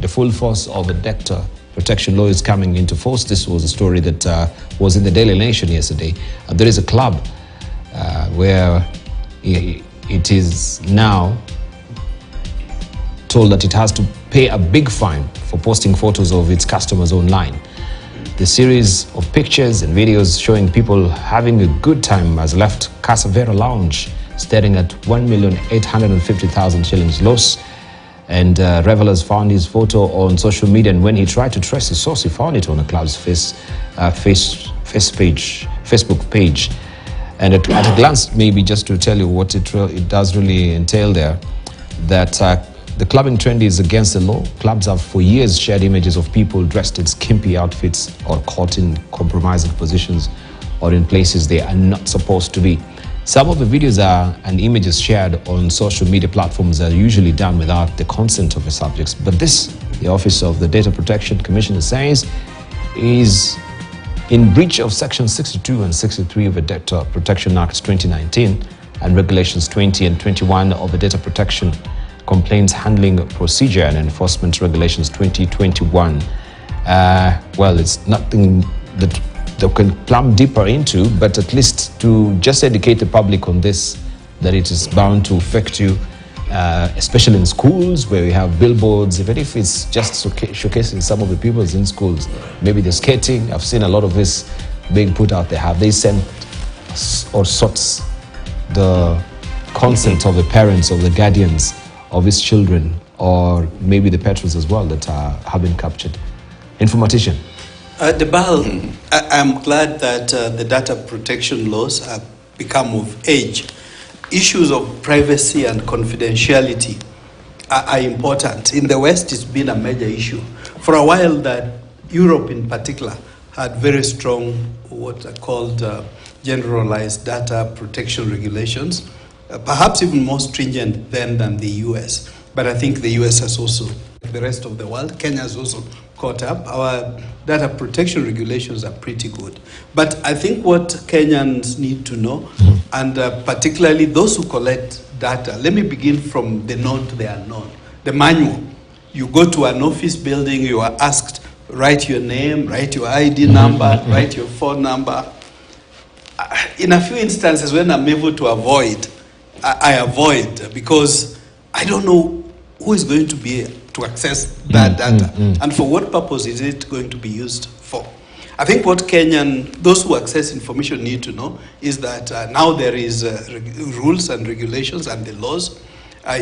the full force of the data protection law is coming into force. This was a story that was in the Daily Nation yesterday. There is a club where it is now told that it has to pay a big fine for posting photos of its customers online. The series of pictures and videos showing people having a good time has left Casavera Lounge staring at 1,850,000 shillings loss. And revelers found his photo on social media, and when he tried to trace the source, he found it on the club's Facebook page. And at a glance, maybe just to tell you what it does really entail there, that the clubbing trend is against the law. Clubs have for years shared images of people dressed in skimpy outfits or caught in compromising positions or in places they are not supposed to be. Some of the videos and images shared on social media platforms are usually done without the consent of the subjects. But this, the Office of the Data Protection Commissioner says, is in breach of Section 62 and 63 of the Data Protection Act 2019 and Regulations 20 and 21 of the Data Protection Complaints Handling Procedure and Enforcement Regulations 2021. Well, it's nothing that they can plumb deeper into, but at least to just educate the public on this, that it is bound to affect you, especially in schools where we have billboards, even if it's just showcasing some of the people in schools. Maybe they're skating. I've seen a lot of this being put out there. Have they sent or sought the consent of the parents or the guardians of his children, or maybe the patrons as well that have been captured? Informatician. Debal, I'm glad that the data protection laws have become of age. Issues of privacy and confidentiality are important. In the West, it's been a major issue. For a while, that Europe in particular had very strong, what are called generalized data protection regulations, perhaps even more stringent then than the US. But I think the US has also, the rest of the world, Kenya has also caught up. Our data protection regulations are pretty good. But I think what Kenyans need to know, and particularly those who collect data, let me begin from the known to the unknown. The manual. You go to an office building, you are asked, write your name, write your ID number, write your phone number. In a few instances when I'm able to avoid, I avoid, because I don't know who is going to be to access that data and for what purpose is it going to be used for. I think what those who access information need to know is that now there is rules and regulations and the laws.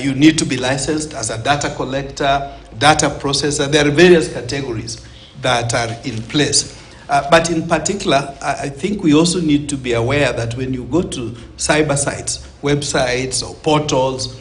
You need to be licensed as a data collector, data processor. There are various categories that are in place. But in particular, I think we also need to be aware that when you go to cyber sites, websites or portals,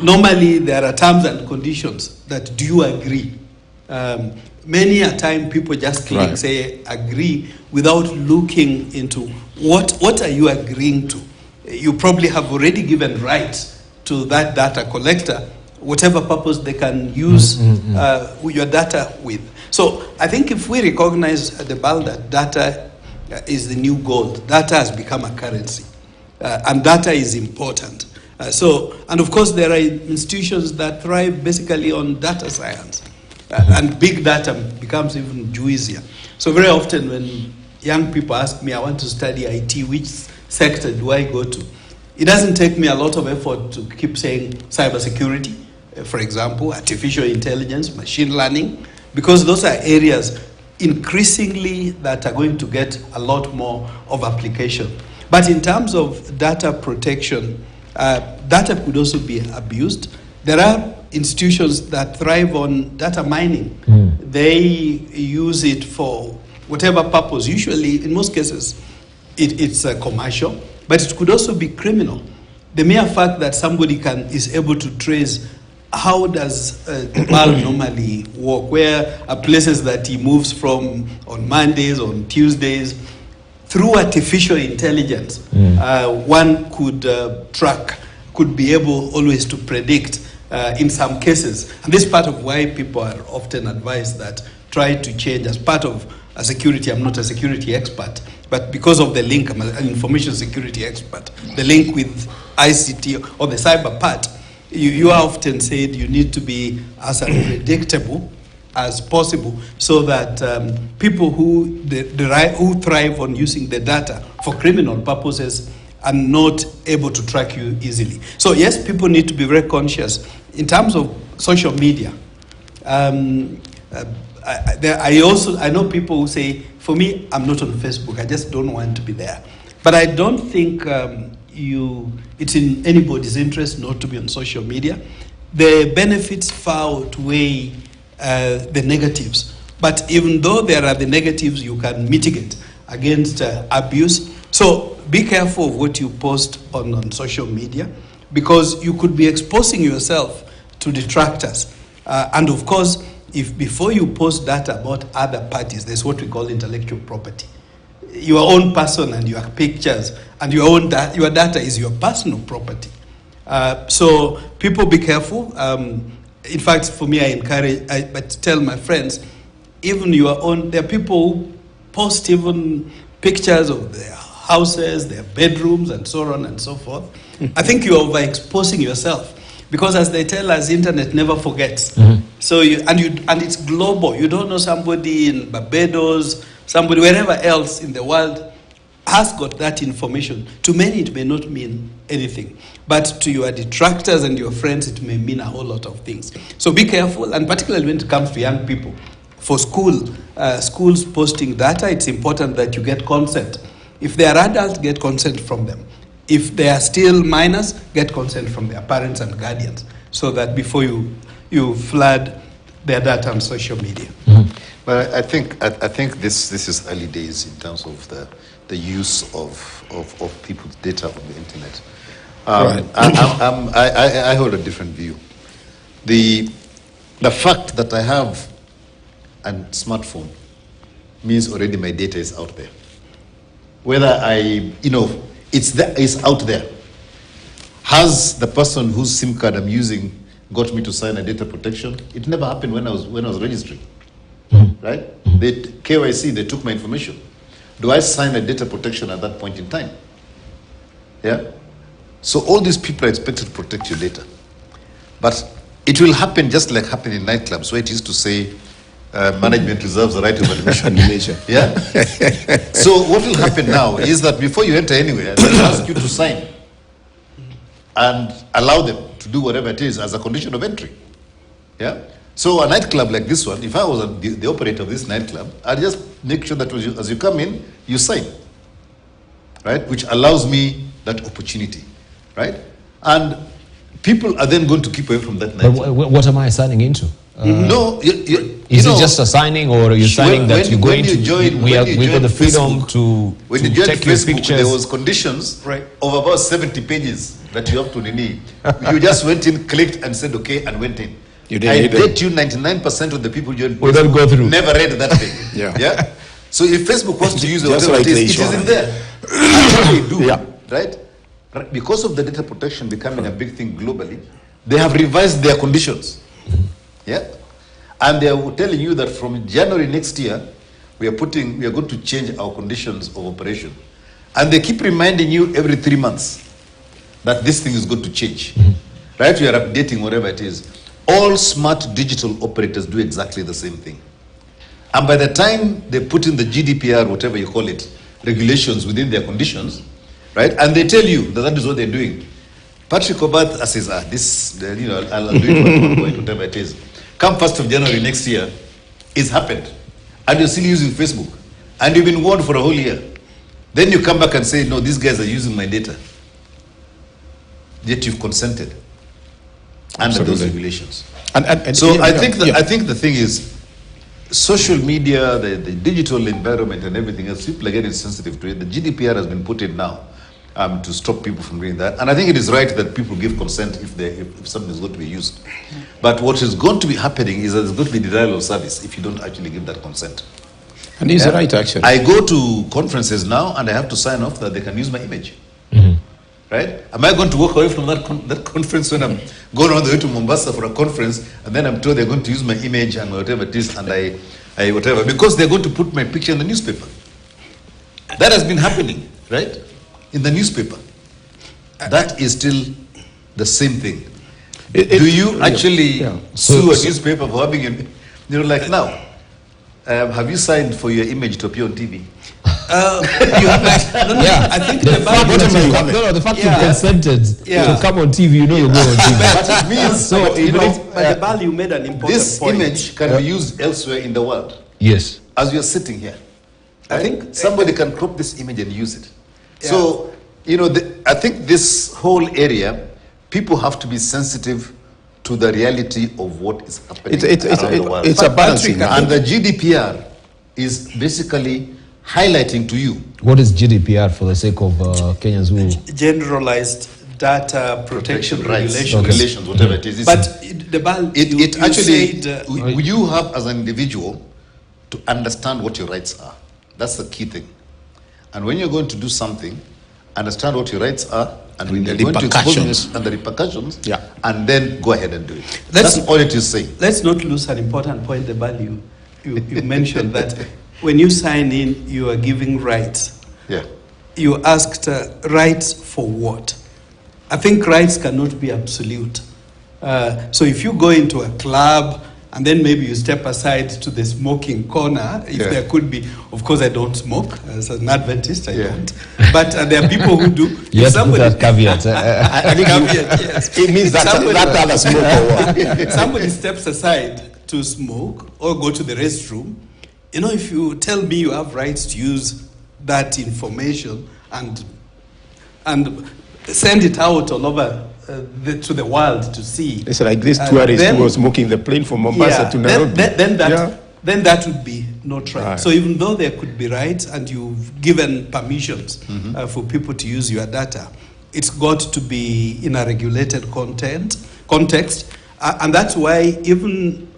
normally there are terms and conditions that do you agree. Many a time people just click, say agree, without looking into what are you agreeing to. You probably have already given rights to that data collector, whatever purpose they can use your data with. So I think if we recognize that data is the new gold, data has become a currency, and data is important. And of course there are institutions that thrive basically on data science, and big data becomes even juicier. So very often when young people ask me, I want to study IT, which sector do I go to? It doesn't take me a lot of effort to keep saying cybersecurity, for example, artificial intelligence, machine learning, because those are areas increasingly that are going to get a lot more of application. But in terms of data protection, data could also be abused. There are institutions that thrive on data mining. They use it for whatever purpose. Usually, in most cases, it's commercial, but it could also be criminal. The mere fact that somebody is able to trace how does the bulb normally work, where are places that he moves from on Mondays, on Tuesdays, through artificial intelligence, one could could be able always to predict in some cases. And this is part of why people are often advised that try to change. As part of a security, I'm not a security expert, but because of the link, I'm an information security expert, the link with ICT or the cyber part, you are often said you need to be as unpredictable as possible so that people who thrive on using the data for criminal purposes are not able to track you easily. So yes, people need to be very conscious. In terms of social media, I know people who say, for me, I'm not on Facebook, I just don't want to be there. But I don't think it's in anybody's interest not to be on social media. The benefits far outweigh the negatives. But even though there are the negatives, you can mitigate against abuse. So be careful of what you post on social media, because you could be exposing yourself to detractors. And of course, if before you post data about other parties, there's what we call intellectual property. Your own person and your pictures and your data is your personal property. So people be careful. In fact, for me, I tell my friends, even your own, there are people who post even pictures of their houses, their bedrooms, and so on and so forth. I think you're overexposing yourself, because as they tell us, internet never forgets. So and it's global. You don't know somebody in Barbados, somebody wherever else in the world has got that information. To many, it may not mean anything, but to your detractors and your friends, it may mean a whole lot of things. So be careful, and particularly when it comes to young people. For schools posting data, it's important that you get consent. If they are adults, get consent from them. If they are still minors, get consent from their parents and guardians, so that before you flood their data on social media. But I think this is early days in terms of the use of people's data on the internet. Right. I hold a different view. The fact that I have a smartphone means already my data is out there. Whether it's out there. Has the person whose SIM card I'm using got me to sign a data protection? It never happened when I was registering, right? The KYC, they took my information. Do I sign a data protection at that point in time? Yeah. So all these people are expected to protect your data, but it will happen just like happened in nightclubs, where it used to say management reserves the right of admission. Yeah. So what will happen now is that before you enter anywhere, they'll ask you to sign and allow them to do whatever it is as a condition of entry. Yeah. So a nightclub like this one, if I was the operator of this nightclub, I'd just make sure that as you come in, you sign, right? Which allows me that opportunity, right? And people are then going to keep away from that nightclub. But what am I signing into? No, is it just a signing, or are you signing that you're going to? We got the freedom to take your pictures. There was conditions of about 70 pages that you have to renew. You just went in, clicked, and said okay, and went in. You did. I bet you 99% of the people you don't go through. Never read that thing. Yeah. So if Facebook wants to use whatever it is in there. They do. Yeah. Right? Because of the data protection becoming a big thing globally, they have revised their conditions. Yeah, and they are telling you that from January next year, we are going to change our conditions of operation, and they keep reminding you every 3 months that this thing is going to change. Right? We are updating whatever it is. All smart digital operators do exactly the same thing, and by the time they put in the GDPR, whatever you call it, regulations within their conditions, right, and they tell you that is what they're doing. Patrick Obath says, I'll do it whatever it is. Come 1st of January next year, it's happened. And you're still using Facebook. And you've been warned for a whole year. Then you come back and say, no, these guys are using my data. Yet you've consented under those regulations. So I think the thing is, social media, the digital environment and everything else, people are getting sensitive to it. The GDPR has been put in now to stop people from doing that. And I think it is right that people give consent if something is going to be used. But what is going to be happening is that there's going to be denial of service if you don't actually give that consent. And he's right, actually. I go to conferences now and I have to sign off that they can use my image. Right? Am I going to walk away from that conference when I'm going all the way to Mombasa for a conference and then I'm told they're going to use my image and whatever it is and I whatever, because they're going to put my picture in the newspaper. That has been happening, right? In the newspaper. That is still the same thing. Do you actually sue a newspaper for having You know, like now, have you signed for your image to appear on TV? I think the fact you consented to come on TV, you know you're going on TV. But it means, So, But the Bal, you made an important this point. image can be used elsewhere in the world. Yes. As you're sitting here, I think somebody can crop this image and use it. So, you know, I think this whole area, people have to be sensitive to the reality of what is happening around the world. It's a balancing act. And the GDPR is basically highlighting to you. What is GDPR for the sake of Kenyans who... generalized data protection regulations. Regulations, whatever it is. But the Bal, It actually, said, you have as an individual to understand what your rights are. That's the key thing. And when you're going to do something, understand what your rights are, and when you're going to expose this and the repercussions, and then go ahead and do it. That's all it is saying. Let's not lose an important point, the Bal, you mentioned that when you sign in, you are giving rights. Yeah. You asked rights for what? I think rights cannot be absolute. So if you go into a club and then maybe you step aside to the smoking corner, if there could be, of course I don't smoke, as an Adventist I don't, but there are people who do. Yes, that caveat. Yes. It means that other smoker. Somebody steps aside to smoke or go to the restroom. You know, if you tell me you have rights to use that information and send it out all over to the world to see. It's like this tourist who was smoking the plane from Mombasa to Nairobi. Then that would be not right. So even though there could be rights and you've given permissions for people to use your data, it's got to be in a regulated context. And that's why even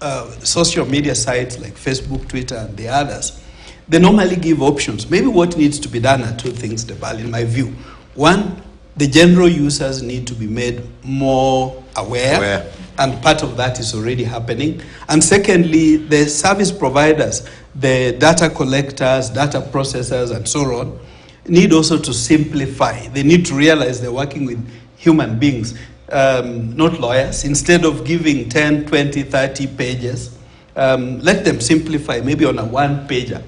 social media sites like Facebook, Twitter, and the others, they normally give options. Maybe what needs to be done are two things, Debal, in my view. One, the general users need to be made more aware, and part of that is already happening. And secondly, the service providers, the data collectors, data processors, and so on, need also to simplify. They need to realize they're working with human beings, not lawyers. Instead of giving 10, 20, 30 pages, let them simplify, maybe on a one-pager,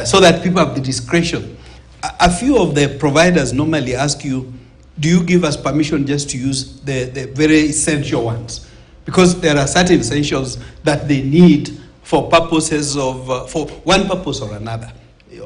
so that people have the discretion. A few of the providers normally ask you, do you give us permission just to use the very essential ones? Because there are certain essentials that they need for purposes of, for one purpose or another,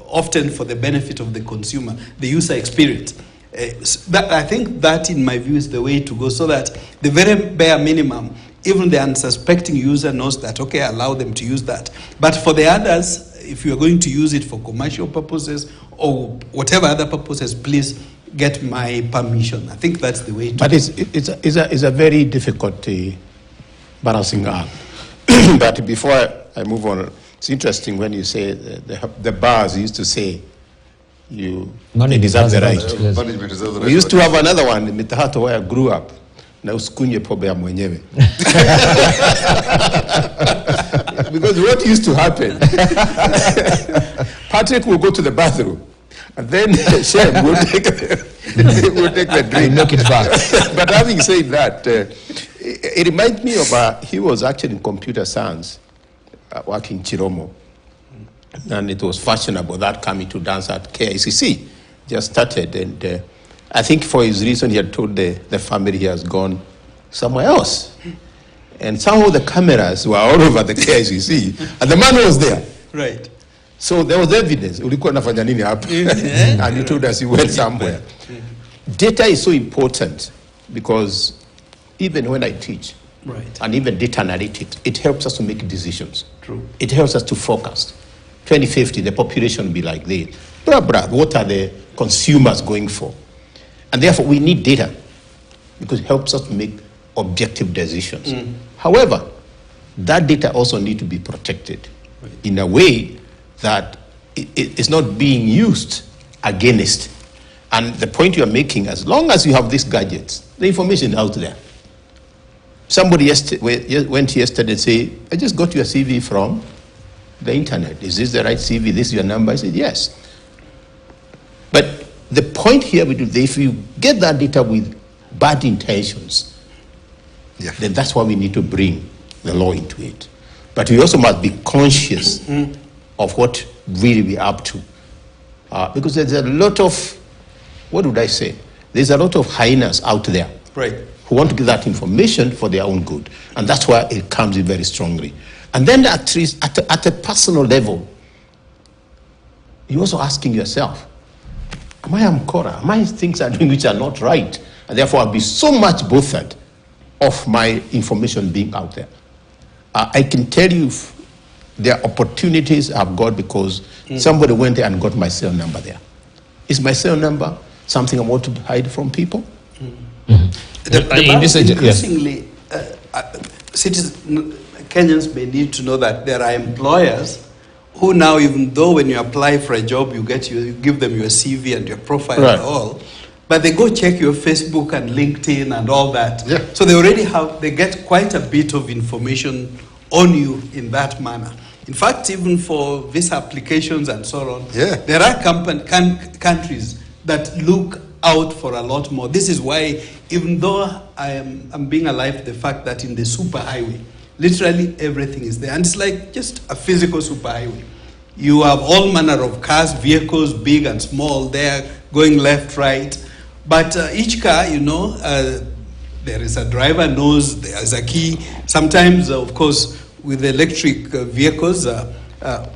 often for the benefit of the consumer, the user experience. I think that, in my view, is the way to go, so that the very bare minimum, even the unsuspecting user knows that, okay, allow them to use that. But for the others, if you are going to use it for commercial purposes or whatever other purposes, please get my permission. I think that's the way to But go. it's a very difficult balancing act. But before I move on, it's interesting when you say the bars used to say they deserve the right. We used to have another one in Mitahato where I grew up. Na usikunye pombe ya mwenyewe. Because what used to happen, Patrick will go to the bathroom, and then Shem will take the drink. Knock it back. But having said that, it reminds me of he was actually in computer science, working in Chiromo. And it was fashionable, that coming to dance at KICC. Just started, and I think for his reason, he had told the family he has gone somewhere else. And somehow the cameras were all over the KICC, and the man was there. Right. So there was evidence. Ulikuwa nafanya nini hapa? And he told us he went somewhere. Data is so important because even when I teach, and even data analytics, it helps us to make decisions. True. It helps us to focus. 2050, the population will be like this. What are the consumers going for? And therefore, we need data because it helps us to make objective decisions. However, that data also needs to be protected in a way that it's not being used against. And the point you're making, as long as you have these gadgets, the information is out there. Somebody went yesterday and said, I just got your CV from the internet. Is this the right CV? This is your number? I said, yes. But the point here, if you get that data with bad intentions, then that's why we need to bring the law into it. But we also must be conscious of what really we're up to. Because there's a lot of, what would I say? There's a lot of hyenas out there who want to get that information for their own good. And that's why it comes in very strongly. And then at least at a personal level, you're also asking yourself, am I Amkora? Am I things I'm doing which are not right? And therefore I'll be so much bothered of my information being out there. I can tell you there are opportunities I've got because somebody went there and got my cell number there. Is my cell number something I want to hide from people? Increasingly, Kenyans may need to know that there are employers who now, even though when you apply for a job, you give them your CV and your profile and all, but they go check your Facebook and LinkedIn and all that. Yeah. So they get quite a bit of information on you in that manner. In fact, even for visa applications and so on, there are countries that look out for a lot more. This is why, even though I'm being alive to the fact that in the superhighway, literally everything is there. And it's like just a physical superhighway. You have all manner of cars, vehicles, big and small, there going left, right. But each car, there is a driver knows, there is a key. Sometimes, of course, with electric vehicles,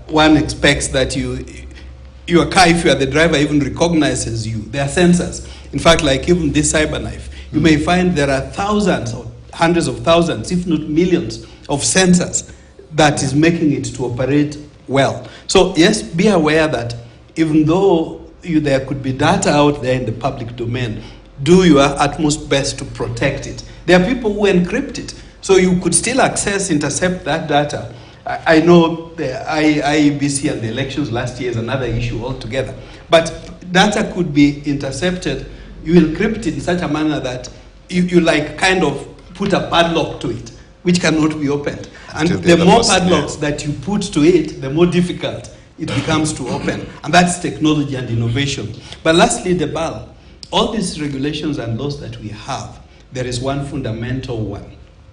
one expects that your car, if you are the driver, even recognizes you. There are sensors. In fact, like even this cyber knife, you may find there are thousands or hundreds of thousands, if not millions, of sensors that is making it to operate well. So yes, be aware that even though there could be data out there in the public domain, do your utmost best to protect it. There are people who encrypt it. So you could still intercept that data. I know the IEBC and the elections last year is another issue altogether. But data could be intercepted. You encrypt it in such a manner that you like kind of put a padlock to it, which cannot be opened. And the more padlocks that you put to it, the more difficult it becomes to open. And that's technology and innovation. But lastly, all these regulations and laws that we have, there is one fundamental one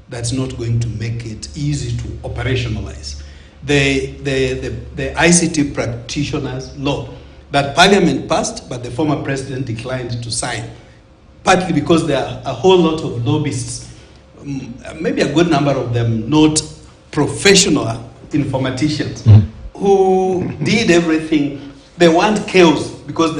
that's not going to make it easy to operationalize. The ICT practitioners law that Parliament passed, but the former president declined to sign, partly because there are a whole lot of lobbyists, maybe a good number of them not professional informaticians, who did everything. They want chaos because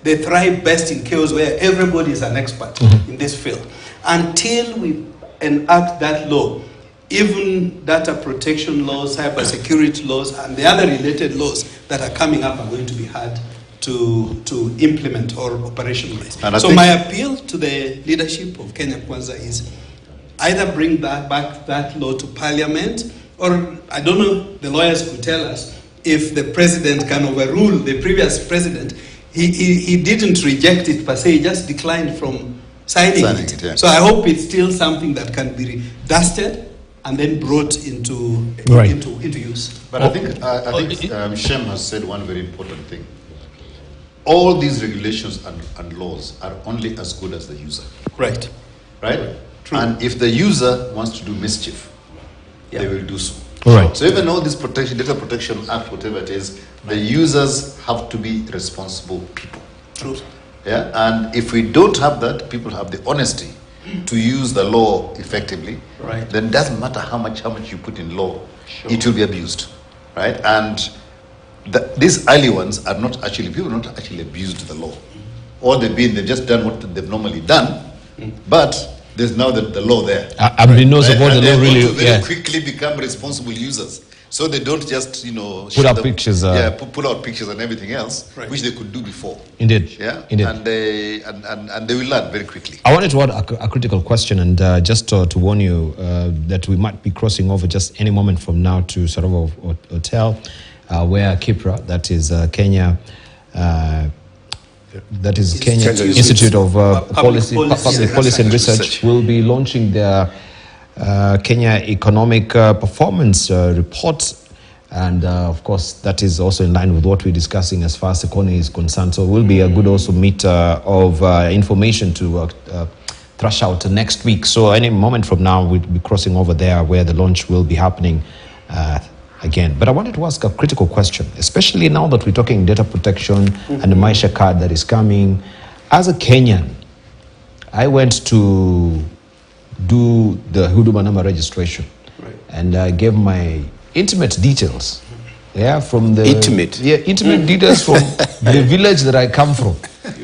they thrive best in chaos where everybody is an expert in this field. Until we enact that law, even data protection laws, cyber security laws, and the other related laws that are coming up are going to be hard to implement or operationalize. So my appeal to the leadership of Kenya Kwanza is either bring back that law to Parliament, or I don't know, the lawyers could tell us if the president can overrule the previous president. He didn't reject it per se, he just declined from signing it. Yeah. So I hope it's still something that can be dusted and then brought into use. But I think Shem has said one very important thing. All these regulations and laws are only as good as the user. Right. True. And if the user wants to do mischief, they will do so. Right. So even all this Data Protection Act, whatever it is, the users have to be responsible people. True. Yeah, and if we don't have that, people have the honesty to use the law effectively, then it doesn't matter how much you put in law, it will be abused, right? And these early ones are not actually, people are not actually abused the law. All they've just done what they've normally done, but there's now the law there. Everybody knows about the law really. Very quickly become responsible users. So they don't just, put out pictures. Put out pictures and everything else, which they could do before. Indeed. Yeah. Indeed. And they will learn very quickly. I wanted to add a critical question, and just to warn you that we might be crossing over just any moment from now to sort of a hotel where KIPRA, that is Kenya. That is Kenya Institute of Public Policy and Research will be launching their Kenya Economic Performance Report, and of course that is also in line with what we're discussing as far as the economy is concerned. So it will be a good also meter of information to thrash out next week. So any moment from now we'll be crossing over there where the launch will be happening. again. But I wanted to ask a critical question, especially now that we're talking data protection and the Maisha card that is coming. As a Kenyan, I went to do the Huduma number registration, and I gave my intimate details. Yeah, from the Intimate details from the village that I come from,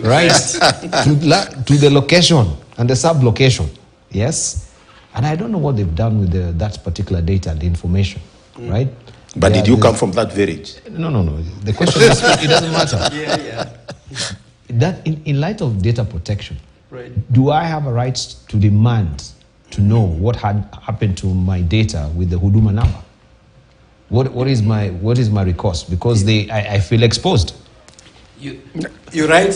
right, to the location and the sub-location. Yes, and I don't know what they've done with that particular data and the information, right? But did you come from that village? No. The question is, it doesn't matter. That in light of data protection, do I have a right to demand to know what had happened to my data with the Huduma number? What is my recourse? Because I feel exposed. You're right.